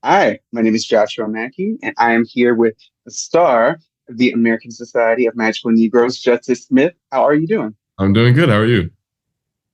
Hi, my name is Joshua Mackey, and I am here with the star of the American Society of Magical Negroes, Justice Smith. How are you doing? I'm doing good. How are you?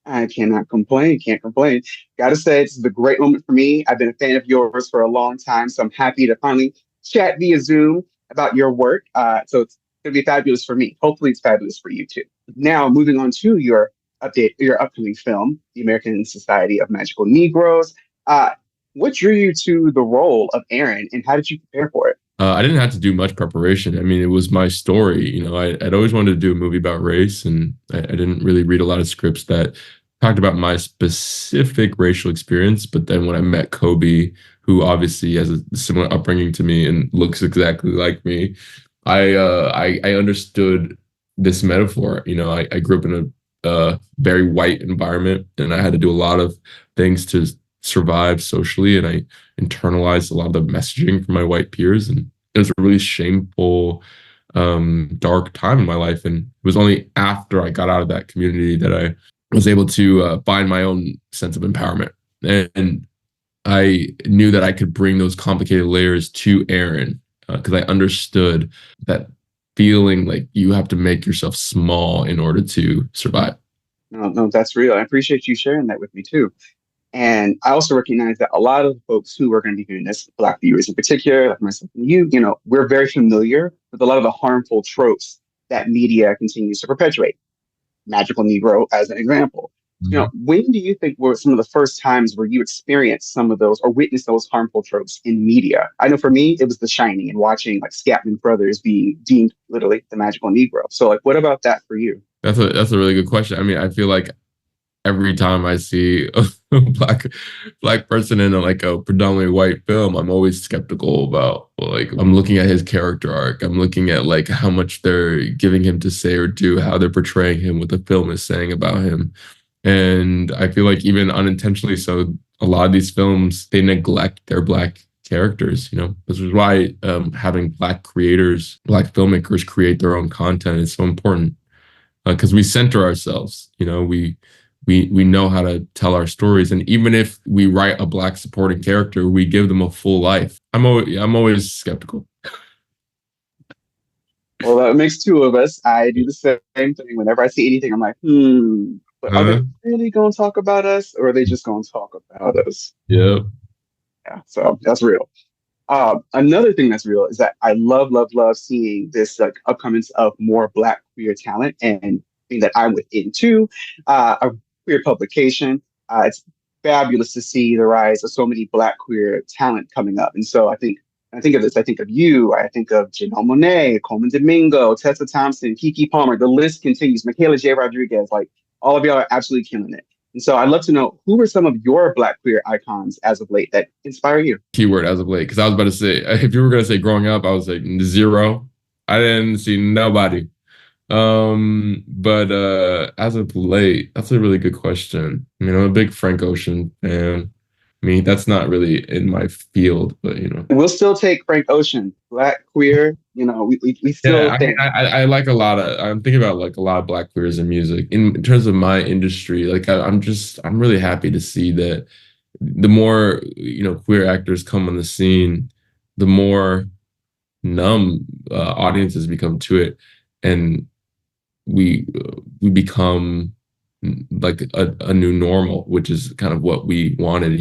I cannot complain, can't complain. Gotta say, this is a great moment for me. I've been a fan of yours for a long time, so I'm happy to finally chat via Zoom about your work. So it's going to be fabulous for me. Hopefully, it's fabulous for you too. Now, moving on to your upcoming film, The American Society of Magical Negroes. Uh, what drew you to the role of Aaron, and how did you prepare for it? I didn't have to do much preparation. I mean, it was my story. I'd always wanted to do a movie about race, and I didn't really read a lot of scripts that talked about my specific racial experience. But then when I met Kobe, who obviously has a similar upbringing to me and looks exactly like me, I understood this metaphor. I grew up in a very white environment, and I had to do a lot of things to survive socially, and I internalized a lot of the messaging from my white peers, and it was a really shameful, dark time in my life. And it was only after I got out of that community that I was able to find my own sense of empowerment. And I knew that I could bring those complicated layers to Aaron because I understood that feeling like you have to make yourself small in order to survive. No, no, that's real. I appreciate you sharing that with me too. And I also recognize that a lot of folks who are going to be viewing this, Black viewers in particular, like myself and you, we're very familiar with a lot of the harmful tropes that media continues to perpetuate. Magical Negro, as an example. When do you think were some of the first times where you experienced some of those or witnessed those harmful tropes in media? I know for me, it was The Shining and watching like Scatman Brothers being deemed literally the magical Negro. So, like, what about that for you? That's a really good question. I mean, I feel like every time I see a black person in like a predominantly white film, I'm always skeptical about, well, like, I'm looking at his character arc. I'm looking at like how much they're giving him to say or do, how they're portraying him, what the film is saying about him. And I feel like even unintentionally so, a lot of these films they neglect their black characters. This is why having black creators, black filmmakers create their own content is so important because we center ourselves. We know how to tell our stories, and even if we write a black supporting character, we give them a full life. I'm always skeptical. Well, that makes two of us. I do the same thing. Whenever I see anything, I'm like, but are they Uh, really going to talk about us or are they just going to talk about us? yeah. Yeah, so that's real. Another thing that's real is that I love, love, love seeing this like upcomings of more Black queer talent and being that I'm within too, a queer publication. It's fabulous to see the rise of so many Black queer talent coming up. And so I think of this, I think of you, I think of Janelle Monáe, Coleman Domingo, Tessa Thompson, Kiki Palmer. The list continues. Michaela J. Rodriguez, like all of y'all are absolutely killing it. And so I'd love to know who were some of your Black queer icons as of late that inspire you? Keyword as of late, because I was about to say, if you were gonna say growing up, I was like zero. I didn't see nobody. But as of late, that's a really good question. I mean, I'm a big Frank Ocean fan. I mean, that's not really in my field, but We'll still take Frank Ocean, Black, queer, we yeah. still I mean, stand. I like a lot of. I'm thinking about like a lot of black queers in music. In terms of my industry, like I'm really happy to see that the more queer actors come on the scene, the more numb audiences become to it, and we become like a new normal, which is kind of what we wanted.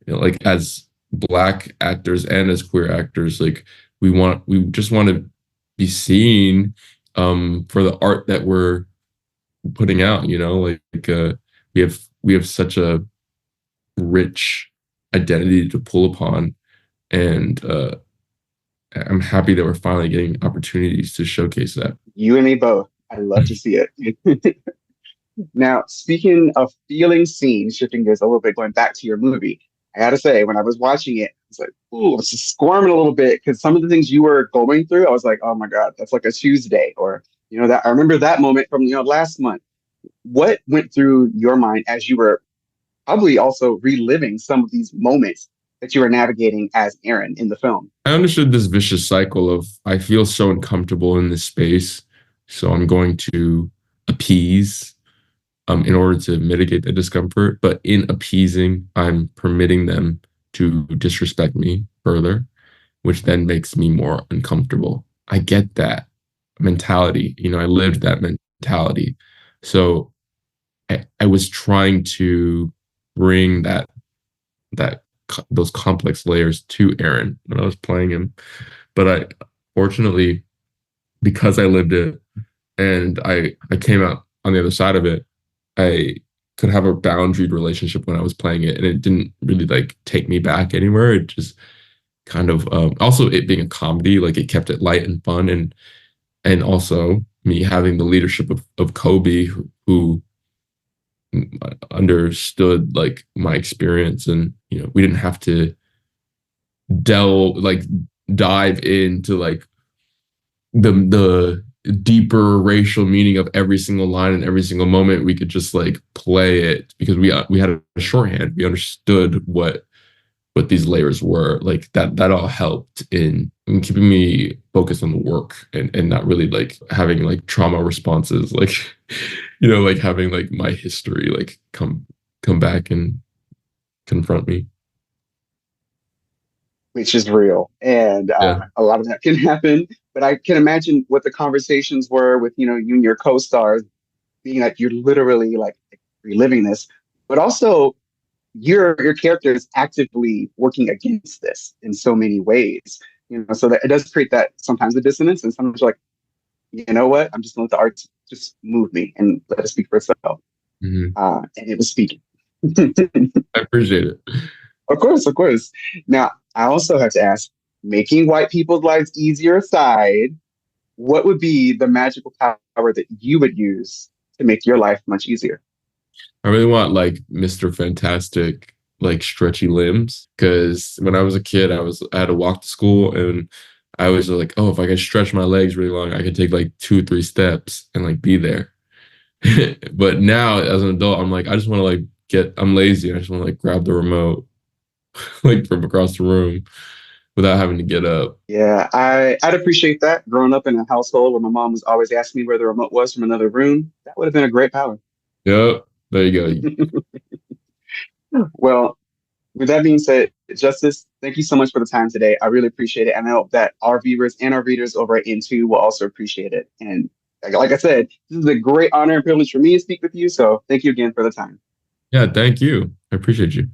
Like as black actors and as queer actors, like we just want to be seen for the art that we're putting out. We have such a rich identity to pull upon, and I'm happy that we're finally getting opportunities to showcase that. You and me both. I love to see it. Now, speaking of feeling seen, shifting gears a little bit, going back to your movie, I gotta say, when I was watching it, I was like, ooh, I was just squirming a little bit because some of the things you were going through, I was like, oh my God, that's like a Tuesday. Or, that I remember that moment from, last month. What went through your mind as you were probably also reliving some of these moments that you were navigating as Aaron in the film? I understood this vicious cycle of I feel so uncomfortable in this space, so I'm going to appease in order to mitigate the discomfort. But in appeasing, I'm permitting them to disrespect me further, which then makes me more uncomfortable. I get that mentality. I lived that mentality. So I was trying to bring that those complex layers to Aaron when I was playing him. But fortunately, because I lived it and I came out on the other side of it, I could have a boundaried relationship when I was playing it, and it didn't really like take me back anywhere. It just kind of also it being a comedy, like it kept it light and fun, and also me having the leadership of Kobe, who understood like my experience, and we didn't have to dive into like the deeper racial meaning of every single line and every single moment. We could just like play it because we had a shorthand. We understood what these layers were. Like that all helped in keeping me focused on the work, and not really like having like trauma responses, like like having like my history like come back and confront me. which is real. And Yeah. a lot of that can happen. But I can imagine what the conversations were with, you and your co-stars, being that you're literally like reliving this, but also your character is actively working against this in so many ways. So that it does create that sometimes a dissonance, and sometimes you're like, you know what? I'm just gonna let the art just move me and let it speak for itself. Hmm. And it was speaking. I appreciate it. Of course, of course. Now, I also have to ask, making white people's lives easier aside, what would be the magical power that you would use to make your life much easier? I really want like Mr. Fantastic, like stretchy limbs. Because when I was a kid, I had to walk to school, and I was like, oh, if I could stretch my legs really long, I could take like 2 3 steps and like be there. But now as an adult, I'm like, I just want to like I'm lazy. I just want to like grab the remote like from across the room without having to get up. Yeah, I'd appreciate that. Growing up in a household where my mom was always asking me where the remote was from another room, that would have been a great power. Yep. There you go. Well, with that being said, Justice, thank you so much for the time today. I really appreciate it. And I know that our viewers and our readers over at Into will also appreciate it. And like I said, this is a great honor and privilege for me to speak with you. So thank you again for the time. Yeah, thank you. I appreciate you.